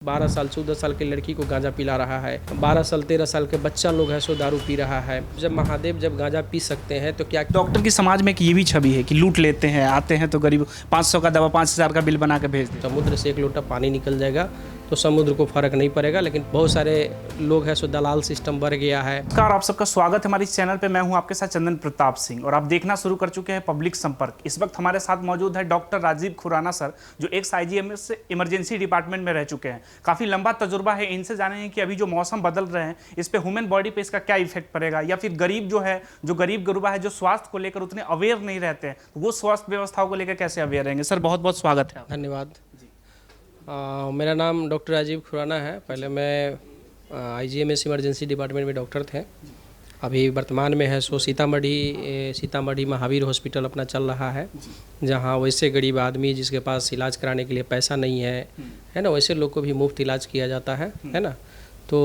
12 साल 14 साल की लड़की को गांजा पिला रहा है, 12 साल 13 साल के बच्चा लोग है सो दारू पी रहा है। जब महादेव जब गांजा पी सकते हैं तो क्या डॉक्टर की समाज में एक ये भी छवि है कि लूट लेते हैं, आते हैं तो गरीब 500 का दवा 5000 का बिल बना के भेज देते हैं। समुद्र से एक लोटा पानी निकल जाएगा तो समुद्र को फर्क नहीं पड़ेगा, लेकिन बहुत सारे लोग हैं सो दलाल सिस्टम बढ़ गया है। नमस्कार, आप सबका स्वागत है हमारे इस चैनल पे। मैं हूं आपके साथ चंदन प्रताप सिंह और आप देखना शुरू कर चुके हैं पब्लिक संपर्क। इस वक्त हमारे साथ मौजूद है डॉक्टर राजीव खुराना सर, जो एक्स आईजीएमएस से इमरजेंसी डिपार्टमेंट में रह चुके हैं। काफ़ी लंबा तजुर्बा है। इनसे जानेंगे कि अभी जो मौसम बदल रहे हैं इस पे ह्यूमन बॉडी पे इसका क्या इफेक्ट पड़ेगा, या फिर गरीब जो है, जो गरीब गुरबा है, जो स्वास्थ्य को लेकर उतने अवेयर नहीं रहते हैं, तो वो स्वास्थ्य व्यवस्थाओं को लेकर कैसे अवेयर रहेंगे। सर बहुत बहुत स्वागत है। धन्यवाद। मेरा नाम डॉक्टर राजीव खुराना है। पहले मैं आईजीएमएस इमरजेंसी डिपार्टमेंट में डॉक्टर थे। अभी वर्तमान में है सो सीतामढ़ी महावीर हॉस्पिटल अपना चल रहा है, जहाँ वैसे गरीब आदमी जिसके पास इलाज कराने के लिए पैसा नहीं है ना, वैसे लोग को भी मुफ्त इलाज किया जाता है ना। तो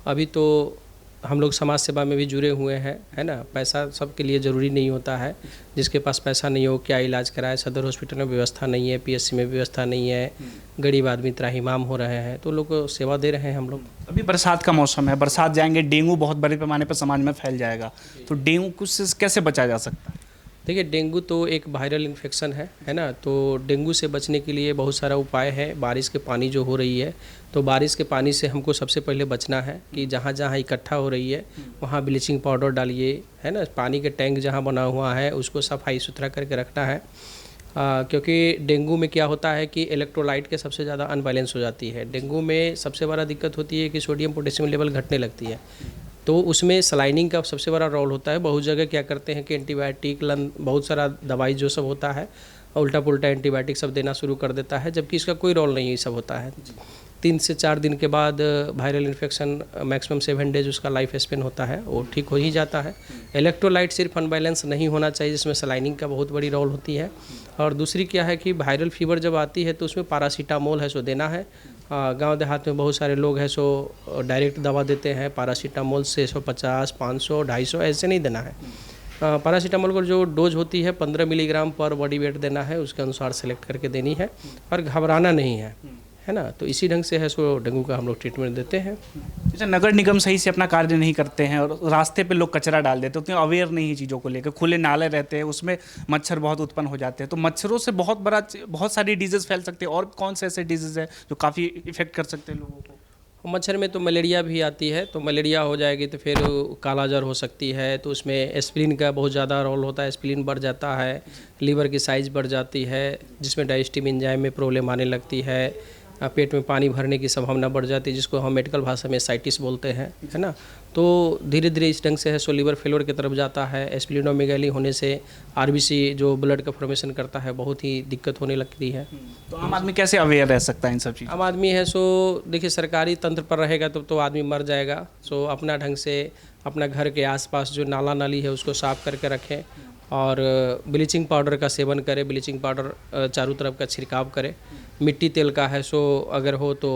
अभी तो हम लोग समाज सेवा में भी जुड़े हुए हैं, है ना। पैसा सबके लिए ज़रूरी नहीं होता है। जिसके पास पैसा नहीं हो क्या इलाज कराए। सदर हॉस्पिटल में व्यवस्था नहीं है, पीएचसी में व्यवस्था नहीं है, गरीब आदमी त्राहिमाम हो रहे हैं, तो लोग को सेवा दे रहे हैं हम लोग। अभी बरसात का मौसम है, बरसात जाएंगे डेंगू बहुत बड़े पैमाने पर समाज में फैल जाएगा, तो डेंगू से कैसे बचा जा सकता है? देखिए, डेंगू तो एक वायरल इन्फेक्शन है ना। तो डेंगू से बचने के लिए बहुत सारा उपाय है। बारिश के पानी जो हो रही है, तो बारिश के पानी से हमको सबसे पहले बचना है कि जहाँ जहाँ इकट्ठा हो रही है वहाँ ब्लीचिंग पाउडर डालिए, है ना। पानी के टैंक जहाँ बना हुआ है उसको सफाई सुथरा करके रखना है। क्योंकि डेंगू में क्या होता है कि इलेक्ट्रोलाइट के सबसे ज़्यादा अनबैलेंस हो जाती है। डेंगू में सबसे बड़ा दिक्कत होती है कि सोडियम पोटेशियम लेवल घटने लगती है, तो उसमें सलाइनिंग का सबसे बड़ा रोल होता है। बहुत जगह क्या करते हैं कि एंटीबायोटिक बहुत सारा दवाई जो सब होता है उल्टा पुल्टा एंटीबायोटिक सब देना शुरू कर देता है, जबकि इसका कोई रोल नहीं ये सब होता है। 3 से 4 दिन के बाद वायरल इन्फेक्शन मैक्सिमम 7 डेज उसका लाइफ स्पेन होता है, वो ठीक हो ही जाता है। इलेक्ट्रोलाइट सिर्फ अनबैलेंस नहीं होना चाहिए, जिसमें सलाइनिंग का बहुत बड़ी रोल होती है। और दूसरी क्या है कि वायरल फीवर जब आती है तो उसमें पैरासीटामोल है सो देना है। गांव देहात में बहुत सारे लोग हैं सो डायरेक्ट दवा देते हैं पैरासीटामोल से 150, 500, 250 ऐसे नहीं देना है। पैरासीटामोल को जो डोज होती है 15 मिलीग्राम पर बॉडी वेट देना है, उसके अनुसार सेलेक्ट करके देनी है और घबराना नहीं है ना। तो इसी ढंग से है सो डेंगू का हम लोग ट्रीटमेंट देते हैं। जैसे नगर निगम सही से अपना कार्य नहीं करते हैं और रास्ते पे लोग कचरा डाल देते हैं, उतने अवेयर नहीं है चीज़ों को लेकर। खुले नाले रहते हैं, उसमें मच्छर बहुत उत्पन्न हो जाते हैं, तो मच्छरों से बहुत सारी डिजीज़ फैल सकते हैं। और कौन से ऐसे डिजीज़ है जो काफ़ी इफेक्ट कर सकते हैं लोगों को? मच्छर में तो मलेरिया भी आती है, तो मलेरिया हो जाएगी तो फिर काला ज्वर हो सकती है। तो उसमें एस्पिरिन का बहुत ज़्यादा रोल होता है। एस्पिरिन बढ़ जाता है, लीवर की साइज़ बढ़ जाती है, जिसमें डाइजेस्टिव एंजाइम में प्रॉब्लम आने लगती है। पेट में पानी भरने की संभावना बढ़ जाती है, जिसको हम मेडिकल भाषा में साइटिस बोलते हैं, है ना। तो धीरे धीरे इस ढंग से है सो लीवर फेलियर की तरफ जाता है। एस्प्लिनोमेगाली होने से आरबीसी जो ब्लड का फॉर्मेशन करता है बहुत ही दिक्कत होने लगती है। तो आम आदमी कैसे अवेयर रह सकता है इन सब चीज़? आम आदमी है सो देखिए, सरकारी तंत्र पर रहेगा तो आदमी मर जाएगा। सो अपना ढंग से अपना घर के आसपास जो नाला नाली है उसको साफ़ करके रखें और ब्लीचिंग पाउडर का सेवन करें। ब्लीचिंग पाउडर चारों तरफ का छिड़काव करें। मिट्टी तेल का है सो अगर हो तो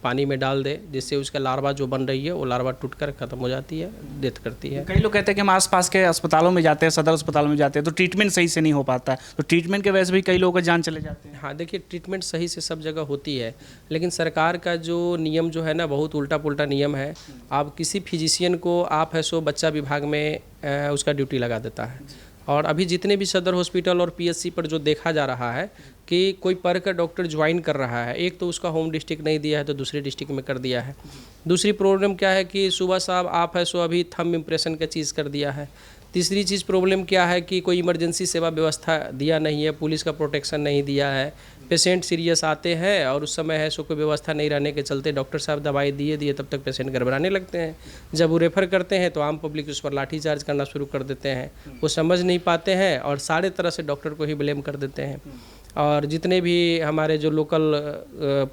पानी में डाल दे, जिससे उसका लार्वा जो बन रही है वो लार्वा टूटकर ख़त्म हो जाती है, डेथ करती है। कई लोग कहते हैं कि हम आसपास के अस्पतालों में जाते हैं, सदर अस्पतालों में जाते हैं, तो ट्रीटमेंट सही से नहीं हो पाता है, तो ट्रीटमेंट के वजह से भी कई लोगों का जान चले जाते हैं। हाँ, देखिए, ट्रीटमेंट सही से सब जगह होती है, लेकिन सरकार का जो नियम जो है ना बहुत उल्टा पुल्टा नियम है। आप किसी फिजिशियन को आप है सो बच्चा विभाग में उसका ड्यूटी लगा देता है। और अभी जितने भी सदर हॉस्पिटल और पीएचसी पर जो देखा जा रहा है कि कोई पर का डॉक्टर ज्वाइन कर रहा है, एक तो उसका होम डिस्ट्रिक्ट नहीं दिया है तो दूसरे डिस्ट्रिक्ट में कर दिया है। दूसरी प्रॉब्लम क्या है कि सुबह साहब आप है सो अभी थंब इम्प्रेशन का चीज़ कर दिया है। तीसरी चीज़ प्रॉब्लम क्या है कि कोई इमरजेंसी सेवा व्यवस्था दिया नहीं है, पुलिस का प्रोटेक्शन नहीं दिया है। पेशेंट सीरियस आते हैं और उस समय है सो कोई व्यवस्था नहीं रहने के चलते डॉक्टर साहब दवाई दिए तब तक पेशेंट घबराने लगते हैं। जब वो रेफ़र करते हैं तो आम पब्लिक उस पर लाठीचार्ज करना शुरू कर देते हैं। वो समझ नहीं पाते हैं और सारे तरह से डॉक्टर को ही ब्लेम कर देते हैं। और जितने भी हमारे जो लोकल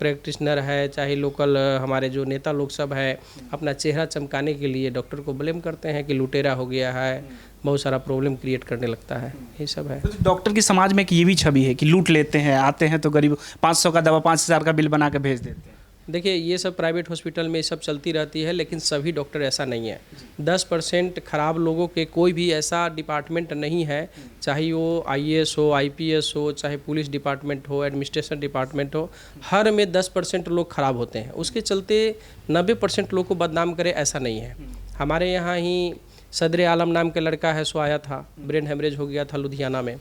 प्रैक्टिशनर है, चाहे लोकल हमारे जो नेता लोग सब है, अपना चेहरा चमकाने के लिए डॉक्टर को ब्लेम करते हैं कि लुटेरा हो गया है, बहुत सारा प्रॉब्लम क्रिएट करने लगता है। ये सब है। तो डॉक्टर की समाज में एक ये भी छवि है कि लूट लेते हैं, आते हैं तो गरीब 500 का दवा 5000 का बिल बना के भेज देते हैं। देखिए ये सब प्राइवेट हॉस्पिटल में ये सब चलती रहती है, लेकिन सभी डॉक्टर ऐसा नहीं है। 10% खराब लोगों के कोई भी ऐसा डिपार्टमेंट नहीं है, चाहे वो आईएएस हो, आईपीएस हो, चाहे पुलिस डिपार्टमेंट हो, एडमिनिस्ट्रेशन डिपार्टमेंट हो, हर में 10% लोग खराब होते हैं। उसके चलते 90% लोग को बदनाम करे ऐसा नहीं है। हमारे यहाँ ही सदर आलम नाम के लड़का है सो आया था, ब्रेन हेमरेज हो गया था लुधियाना में,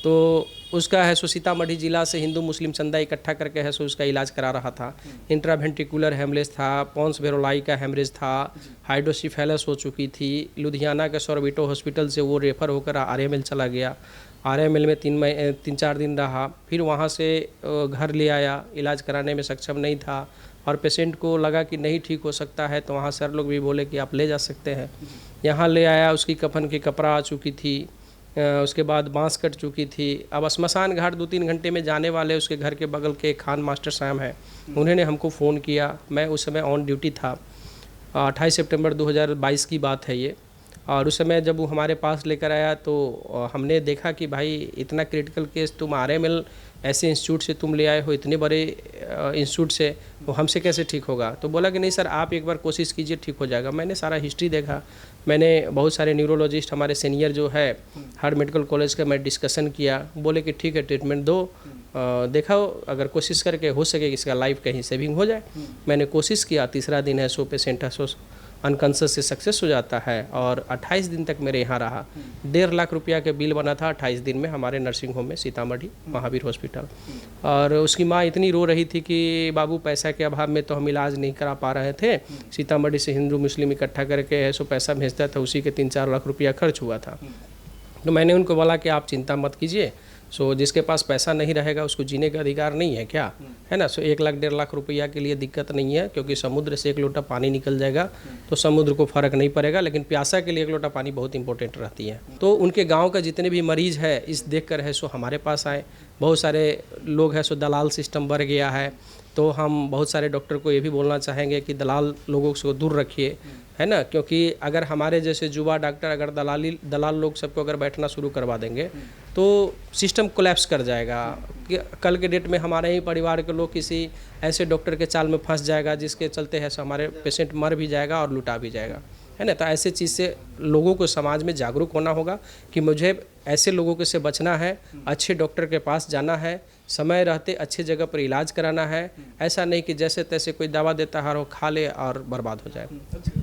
तो उसका है सो सीतामढ़ी जिला से हिंदू मुस्लिम चंदा इकट्ठा करके है सो उसका इलाज करा रहा था। इंट्रावेंट्रिकुलर हेमरेज था, पॉन्स वेरोलाई का हेमरेज था, हाइड्रोसिफेलस हो चुकी थी। लुधियाना के सौरबिटो हॉस्पिटल से वो रेफ़र होकर आरएमएल चला गया। आरएमएल में 3-4 दिन रहा, फिर वहाँ से घर ले आया, इलाज कराने में सक्षम नहीं था और पेशेंट को लगा कि नहीं ठीक हो सकता है, तो वहाँ सर लोग भी बोले कि आप ले जा सकते हैं। यहाँ ले आया, उसकी कफन की कपड़ा आ चुकी थी, उसके बाद बांस कट चुकी थी। अब श्मशान घाट 2-3 घंटे में जाने वाले उसके घर के बगल के खान मास्टर साहब हैं, उन्होंने हमको फ़ोन किया। मैं उस समय ऑन ड्यूटी था, 28 सितंबर 2022 की बात है ये। और उस समय जब वो हमारे पास लेकर आया तो हमने देखा कि भाई इतना क्रिटिकल केस तुम आरएमएल ऐसे इंस्टीट्यूट से तुम ले आए हो, इतने बड़े इंस्टीट्यूट से, वो हमसे कैसे ठीक होगा। तो बोला कि नहीं सर आप एक बार कोशिश कीजिए, ठीक हो जाएगा। मैंने सारा हिस्ट्री देखा, मैंने बहुत सारे न्यूरोलॉजिस्ट हमारे सीनियर जो है हार्ट मेडिकल कॉलेज का मैं डिस्कशन किया, बोले कि ठीक है ट्रीटमेंट दो, देखा अगर कोशिश करके हो सके इसका लाइफ कहीं सेविंग हो जाए। मैंने कोशिश किया, तीसरा दिन है सो पेशेंट है सो अनकॉन्शियस से सक्सेस हो जाता है और 28 दिन तक मेरे यहाँ रहा। 1.5 लाख रुपया के बिल बना था 28 दिन में हमारे नर्सिंग होम में, सीतामढ़ी महावीर हॉस्पिटल। और उसकी माँ इतनी रो रही थी कि बाबू पैसा के अभाव में तो हम इलाज नहीं करा पा रहे थे, सीतामढ़ी से हिंदू मुस्लिम इकट्ठा करके ऐसो पैसा भेजता था, उसी के 3-4 लाख रुपया खर्च हुआ था। तो मैंने उनको बोला कि आप चिंता मत कीजिए, सो जिसके पास पैसा नहीं रहेगा उसको जीने का अधिकार नहीं है क्या, है ना। सो 1 लाख 1.5 लाख रुपया के लिए दिक्कत नहीं है, क्योंकि समुद्र से 1 लोटा पानी निकल जाएगा तो समुद्र को फ़र्क नहीं पड़ेगा, लेकिन प्यासा के लिए 1 लोटा पानी बहुत इंपॉर्टेंट रहती है। तो उनके गांव का जितने भी मरीज है इस देख कर है सो हमारे पास आए। बहुत सारे लोग हैं सो दलाल सिस्टम बढ़ गया है, तो हम बहुत सारे डॉक्टर को ये भी बोलना चाहेंगे कि दलाल लोगों से दूर रखिए, है ना। क्योंकि अगर हमारे जैसे युवा डॉक्टर अगर दलाल लोग सबको अगर बैठना शुरू करवा देंगे तो सिस्टम कोलैप्स कर जाएगा। कल के डेट में हमारे ही परिवार के लोग किसी ऐसे डॉक्टर के चाल में फंस जाएगा जिसके चलते है सो हमारे पेशेंट मर भी जाएगा और लुटा भी जाएगा, है ना। तो ऐसे चीज़ से लोगों को समाज में जागरूक होना होगा कि मुझे ऐसे लोगों के से बचना है, अच्छे डॉक्टर के पास जाना है, समय रहते अच्छे जगह पर इलाज कराना है। ऐसा नहीं कि जैसे तैसे कोई दवा देता है और खा ले और बर्बाद हो जाए।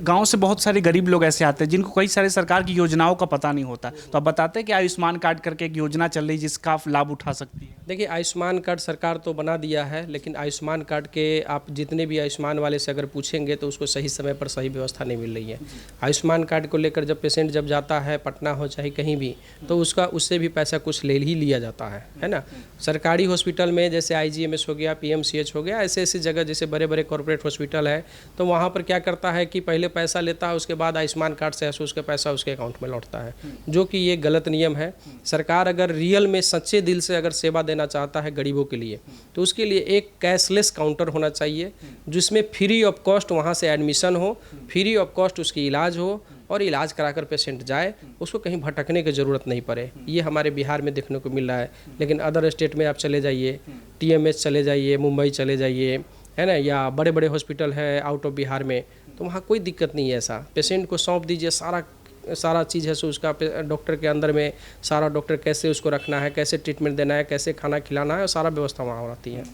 गांव से बहुत सारे गरीब लोग ऐसे आते हैं जिनको कई सारे सरकार की योजनाओं का पता नहीं होता, तो आप बताते हैं कि आयुष्मान कार्ड करके एक योजना चल रही है जिसका आप लाभ उठा सकती है। देखिए आयुष्मान कार्ड सरकार तो बना दिया है, लेकिन आयुष्मान कार्ड के आप जितने भी आयुष्मान वाले से अगर पूछेंगे तो उसको सही समय पर सही व्यवस्था नहीं मिल रही है। आयुष्मान कार्ड को लेकर जब पेशेंट जब जाता है पटना हो चाहे कहीं भी, तो उससे भी पैसा कुछ ले ही लिया जाता है ना। सरकारी हॉस्पिटल में जैसे आईजीएमएस हो गया, पीएमसीएच हो गया, ऐसे ऐसी जगह जैसे बड़े बड़े कॉर्पोरेट हॉस्पिटल है, तो वहाँ पर क्या करता है कि पहले पैसा लेता है, उसके बाद आयुष्मान कार्ड से उसके पैसा उसके अकाउंट में लौटता है, जो कि ये गलत नियम है। सरकार अगर रियल में सच्चे दिल से अगर सेवा देना चाहता है गरीबों के लिए, तो उसके लिए एक कैशलेस काउंटर होना चाहिए जिसमें फ्री ऑफ कॉस्ट वहाँ से एडमिशन हो, फ्री ऑफ कॉस्ट उसकी इलाज हो और इलाज कराकर पेशेंट जाए, उसको कहीं भटकने की ज़रूरत नहीं पड़े। ये हमारे बिहार में देखने को मिल रहा है, लेकिन अदर स्टेट में आप चले जाइए, टीएमएच चले जाइए, मुंबई चले जाइए, है ना, या बड़े बड़े हॉस्पिटल है आउट ऑफ बिहार में, तो वहाँ कोई दिक्कत नहीं है। ऐसा पेशेंट को सौंप दीजिए, सारा चीज़ है सो उसका डॉक्टर के अंदर में सारा डॉक्टर कैसे उसको रखना है, कैसे ट्रीटमेंट देना है, कैसे खाना खिलाना है, और सारा व्यवस्था वहाँ रहती है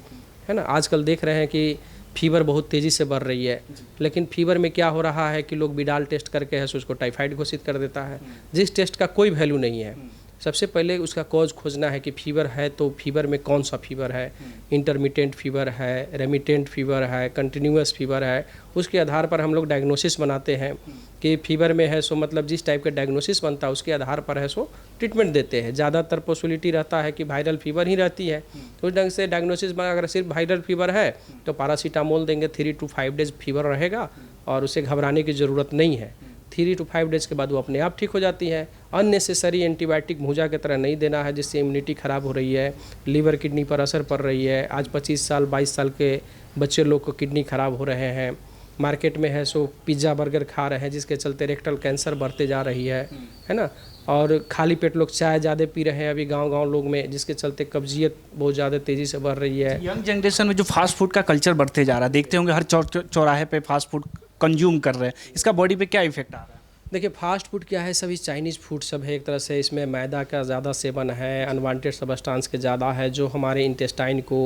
ना। आजकल देख रहे हैं कि फीवर बहुत तेज़ी से बढ़ रही है, लेकिन फीवर में क्या हो रहा है कि लोग बिडाल टेस्ट करके है सो उसको टाइफाइड घोषित कर देता है, जिस टेस्ट का कोई वैल्यू नहीं है। सबसे पहले उसका कॉज खोजना है कि फीवर है तो फीवर में कौन सा फीवर है, इंटरमिटेंट फीवर है, रेमिटेंट फीवर है, कंटिन्यूअस फीवर है। उसके आधार पर हम लोग डायग्नोसिस बनाते हैं कि फीवर में है सो मतलब जिस टाइप का डायग्नोसिस बनता है उसके आधार पर है सो ट्रीटमेंट देते हैं। ज़्यादातर पॉसिबिलिटी रहता है कि वायरल फीवर ही रहती है, तो उस ढंग से डायग्नोसिस बना। अगर सिर्फ वायरल फीवर है तो पैरासीटामोल देंगे, 3 to 5 डेज फीवर रहेगा और उसे घबराने की ज़रूरत नहीं है। 3 to 5 डेज के बाद वो अपने आप ठीक हो जाती है। अननेसेसरी एंटीबायोटिक भूजा की तरह नहीं देना है जिससे इम्यूनिटी ख़राब हो रही है, लीवर किडनी पर असर पड़ रही है। आज 25 साल 22 साल के बच्चे लोग को किडनी ख़राब हो रहे हैं, मार्केट में है सो पिज़्ज़ा बर्गर खा रहे हैं, जिसके चलते रेक्टल कैंसर बढ़ते जा रही है ना। और खाली पेट लोग चाय ज़्यादा पी रहे हैं अभी गांव लोग में, जिसके चलते कब्जियत बहुत ज़्यादा तेज़ी से बढ़ रही है। यंग जनरेशन में जो फास्ट फूड का कल्चर बढ़ते जा रहा है, देखते होंगे हर चौराहे पे फास्ट फूड कंज्यूम कर रहे हैं, इसका बॉडी पे क्या इफेक्ट आ रहा है? देखिए फास्ट फूड क्या है, सभी चाइनीज़ फूड सब है एक तरह से। इसमें मैदा का ज़्यादा सेवन है, अनवांटेड सब्सटेंस के ज़्यादा है, जो हमारे इंटेस्टाइन को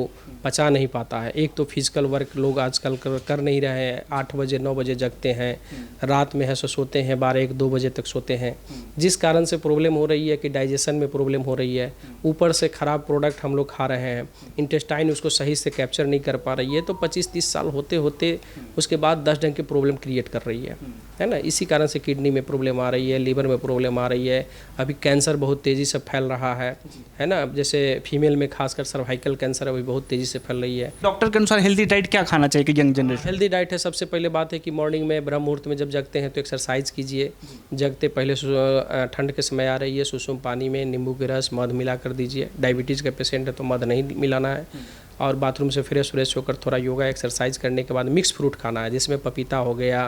पचा नहीं पाता है। एक तो फिजिकल वर्क लोग आजकल कर नहीं रहे हैं, 8 बजे 9 बजे जगते हैं, रात में है सो सोते हैं 12-1-2 बजे तक सोते हैं, जिस कारण से प्रॉब्लम हो रही है कि डाइजेशन में प्रॉब्लम हो रही है। ऊपर से ख़राब प्रोडक्ट हम लोग खा रहे हैं, इंटेस्टाइन उसको सही से कैप्चर नहीं कर पा रही है, तो 25-30 साल होते होते उसके बाद 10 ढंग की प्रॉब्लम क्रिएट कर रही है ना। इसी कारण से किडनी में प्रॉब्लम आ रही है, लीवर में प्रॉब्लम आ रही है। अभी कैंसर बहुत तेज़ी से फैल रहा है ना। जैसे फीमेल में खासकर सर्वाइकल कैंसर अभी बहुत तेज़ी से फैल रही है। डॉक्टर के अनुसार हेल्दी डाइट क्या खाना चाहिए कि यंग जनरेशन? हेल्दी डाइट है, सबसे पहले बात है कि मॉर्निंग में ब्रह्म मुहूर्त में जब जगते हैं तो एक्सरसाइज कीजिए। जगते पहले ठंड के समय आ रही है, सुसुम पानी में नींबू के रस मध मिला कर दीजिए। डायबिटीज़ का पेशेंट है तो मध नहीं मिलाना है। और बाथरूम से फ्रेश होकर थोड़ा योगा एक्सरसाइज करने के बाद मिक्स फ्रूट खाना है, जिसमें पपीता हो गया,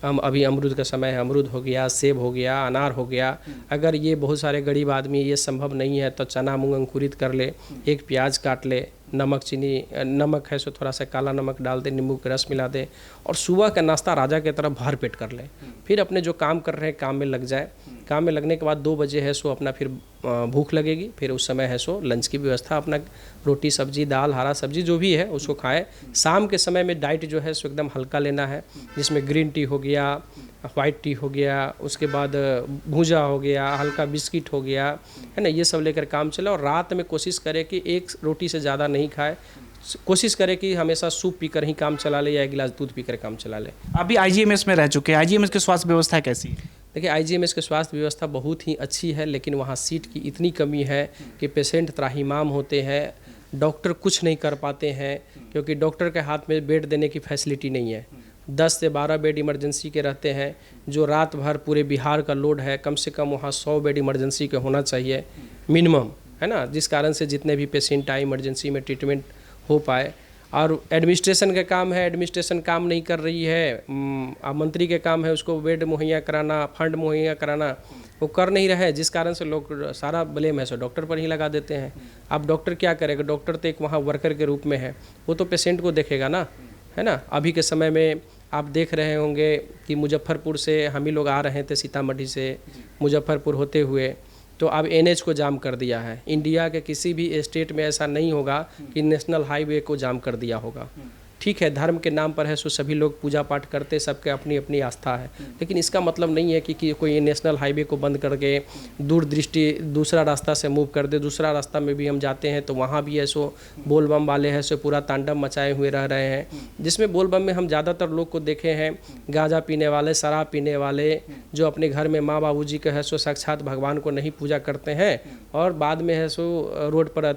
अभी अमरूद का समय है, अमरूद हो गया, सेब हो गया, अनार हो गया। अगर ये बहुत सारे गरीब आदमी ये संभव नहीं है तो चना मूंग अंकुरित कर ले, एक प्याज काट ले, नमक चीनी, नमक है सो थोड़ा सा काला नमक डाल दे, नींबू का रस मिला दे, और सुबह का नाश्ता राजा की तरह भर पेट कर ले। फिर अपने जो काम कर रहे हैं काम में लग जाए। काम में लगने के बाद 2 बजे है सो अपना फिर भूख लगेगी, फिर उस समय है सो लंच की व्यवस्था, अपना रोटी सब्जी दाल हरा सब्जी जो भी है उसको खाएं। शाम के समय में डाइट जो है सो एकदम हल्का लेना है, जिसमें ग्रीन टी हो गया, वाइट टी हो गया, उसके बाद भूजा हो गया, हल्का बिस्किट हो गया, है ना। ये सब लेकर काम चले। और रात में कोशिश करें कि एक रोटी से ज़्यादा नहीं खाए। कोशिश करें कि हमेशा सूप पीकर ही काम चला ले या एक गिलास दूध पीकर काम चला ले। अभी आईजीएमएस में रह चुके हैं, आईजीएमएस की स्वास्थ्य व्यवस्था कैसी है? देखिए आईजीएमएस की स्वास्थ्य व्यवस्था बहुत ही अच्छी है, लेकिन वहाँ सीट की इतनी कमी है कि पेशेंट त्राहिमाम होते हैं, डॉक्टर कुछ नहीं कर पाते हैं, क्योंकि डॉक्टर के हाथ में बेड देने की फैसिलिटी नहीं है। 10 से 12 बेड इमरजेंसी के रहते हैं, जो रात भर पूरे बिहार का लोड है। कम से कम वहाँ 100 बेड इमरजेंसी के होना चाहिए मिनिमम, है ना, जिस कारण से जितने भी पेशेंट आए इमरजेंसी में ट्रीटमेंट हो पाए। और एडमिनिस्ट्रेशन का काम है, एडमिनिस्ट्रेशन काम नहीं कर रही है। मंत्री के काम है उसको बेड मुहैया कराना, फंड मुहैया कराना, वो कर नहीं रहे, जिस कारण से लोग सारा ब्लेम है सो डॉक्टर पर ही लगा देते हैं। अब डॉक्टर क्या करेगा? डॉक्टर तो एक वहाँ वर्कर के रूप में है, वो तो पेशेंट को देखेगा ना, है ना। अभी के समय में आप देख रहे होंगे कि मुजफ्फरपुर से हम ही लोग आ रहे थे, सीतामढ़ी से मुजफ्फरपुर होते हुए, तो अब एनएच को जाम कर दिया है। इंडिया के किसी भी स्टेट में ऐसा नहीं होगा कि नेशनल हाईवे को जाम कर दिया होगा। ठीक है, धर्म के नाम पर है सो सभी लोग पूजा पाठ करते, सबके अपनी अपनी आस्था है, लेकिन इसका मतलब नहीं है कि कोई नेशनल हाईवे को बंद करके दूरदृष्टि दूसरा रास्ता से मूव कर दे। दूसरा रास्ता में भी हम जाते हैं तो वहाँ भी ऐसो बोल बम वाले हैं सो पूरा तांडव मचाए हुए रह रहे हैं, जिसमें बोल बम में हम ज़्यादातर लोग को देखे हैं गांजा पीने वाले, शराब पीने वाले, जो अपने घर में माँ बाबू जी का है सो साक्षात भगवान को नहीं पूजा करते हैं और बाद में है सो रोड पर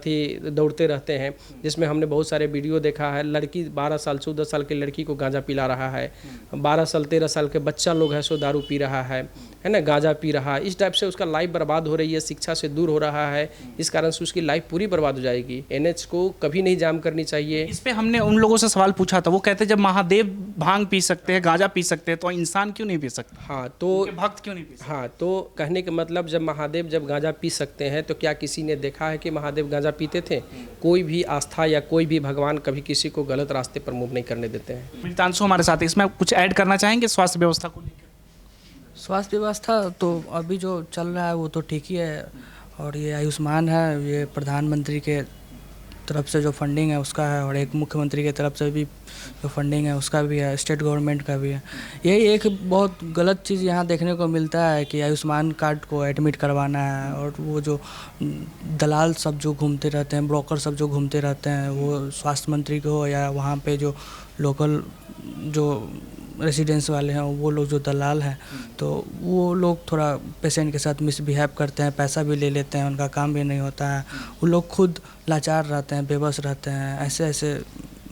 दौड़ते रहते हैं। जिसमें हमने बहुत सारे वीडियो देखा है, लड़की 12 साल 14 साल की लड़की को गांजा पिला रहा है, 12 साल 13 साल के बच्चा लोग है सो दारू पी रहा है ना, गांजा पी रहा है। इस टाइप से उसका लाइफ बर्बाद हो रही है, शिक्षा से दूर हो रहा है, इस कारण से उसकी लाइफ पूरी बर्बाद हो जाएगी। एनएच को कभी नहीं जाम करनी चाहिए। इस पे हमने उन लोगों से सवाल पूछा था, वो कहते जब महादेव भांग पी सकते हैं, गांजा पी सकते हैं, तो इंसान क्यों नहीं पी सकता? हाँ, तो भक्त क्यों नहीं पी सकते? हाँ, तो कहने का मतलब जब महादेव जब गांजा पी सकते हैं तो क्या किसी ने देखा है कि महादेव गांजा पीते थे? कोई भी आस्था या कोई भी भगवान कभी किसी को गलत रास्ते पर मूव नहीं करने देते हैं। मितांशु हमारे साथ है, इसमें कुछ ऐड करना चाहेंगे स्वास्थ्य व्यवस्था को लेकर? स्वास्थ्य व्यवस्था तो अभी जो चल रहा है वो तो ठीक ही है, और ये आयुष्मान है, ये प्रधानमंत्री के तरफ से जो फंडिंग है उसका है, और एक मुख्यमंत्री के तरफ से भी जो फंडिंग है उसका भी है, स्टेट गवर्नमेंट का भी है। यही एक बहुत गलत चीज़ यहाँ देखने को मिलता है कि आयुष्मान कार्ड को एडमिट करवाना है, और वो जो दलाल सब जो घूमते रहते हैं, ब्रोकर सब जो घूमते रहते हैं, वो स्वास्थ्य मंत्री को या वहाँ पे जो लोकल जो रेसिडेंस वाले हैं वो लोग जो दलाल हैं, तो वो लोग थोड़ा पेशेंट के साथ मिसबिहेव करते हैं, पैसा भी ले लेते हैं, उनका काम भी नहीं होता है, वो लोग खुद लाचार रहते हैं, बेबस रहते हैं। ऐसे ऐसे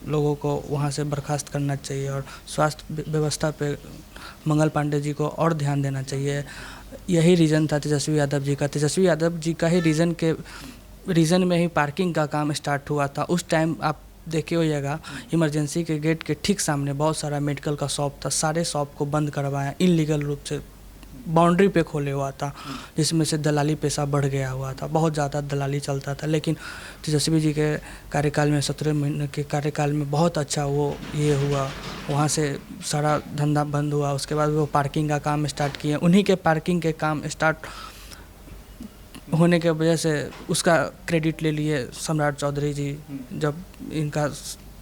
लोगों को वहाँ से बर्खास्त करना चाहिए, और स्वास्थ्य व्यवस्था पे मंगल पांडे जी को और ध्यान देना चाहिए। यही रीज़न था तेजस्वी यादव जी का। तेजस्वी यादव जी का ही रीज़न में ही पार्किंग का काम स्टार्ट हुआ था। उस टाइम आप देखे होइएगा, इमरजेंसी के गेट के ठीक सामने बहुत सारा मेडिकल का शॉप था, सारे शॉप को बंद करवाया, इनलीगल रूप से बाउंड्री पे खोले हुआ था, जिसमें से दलाली पैसा बढ़ गया हुआ था, बहुत ज़्यादा दलाली चलता था। लेकिन तेजस्वी जी के कार्यकाल में 17 महीने के कार्यकाल में बहुत अच्छा वो ये हुआ, वहाँ से सारा धंधा बंद हुआ। उसके बाद वो पार्किंग का काम स्टार्ट किए, उन्हीं के पार्किंग के काम स्टार्ट होने के वजह से उसका क्रेडिट ले लिए सम्राट चौधरी जी। जब इनका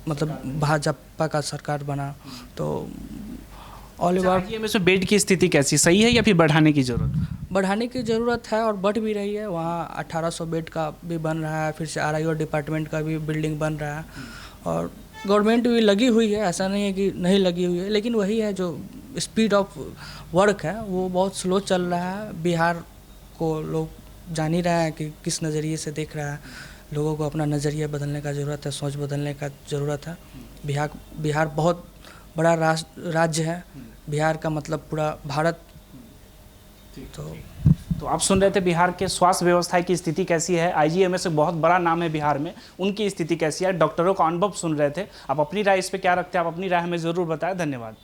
मतलब भाजपा का सरकार बना तो ऑल ओवर आईजीएमएस में बेड की स्थिति कैसी, सही है या फिर बढ़ाने की जरूरत? बढ़ाने की ज़रूरत है और बढ़ भी रही है। वहाँ 1800 बेड का भी बन रहा है, फिर से आरआईओ डिपार्टमेंट का भी बिल्डिंग बन रहा है और गवर्नमेंट भी लगी हुई है, ऐसा नहीं है कि नहीं लगी हुई है। लेकिन वही है, जो स्पीड ऑफ वर्क है वो बहुत स्लो चल रहा है। बिहार को लोग जान ही रहे हैं कि किस नज़रिए से देख रहा है। लोगों को अपना नज़रिया बदलने का ज़रूरत है, सोच बदलने का ज़रूरत है। बिहार बहुत बड़ा राज्य है, बिहार का मतलब पूरा भारत। तो आप सुन रहे थे बिहार के स्वास्थ्य व्यवस्था की स्थिति कैसी है। आईजीएमएस एक बहुत बड़ा नाम है बिहार में, उनकी स्थिति कैसी है, डॉक्टरों का अनुभव सुन रहे थे। आप अपनी राय इस पे क्या रखते हैं, आप अपनी राय हमें ज़रूर बताएं। धन्यवाद।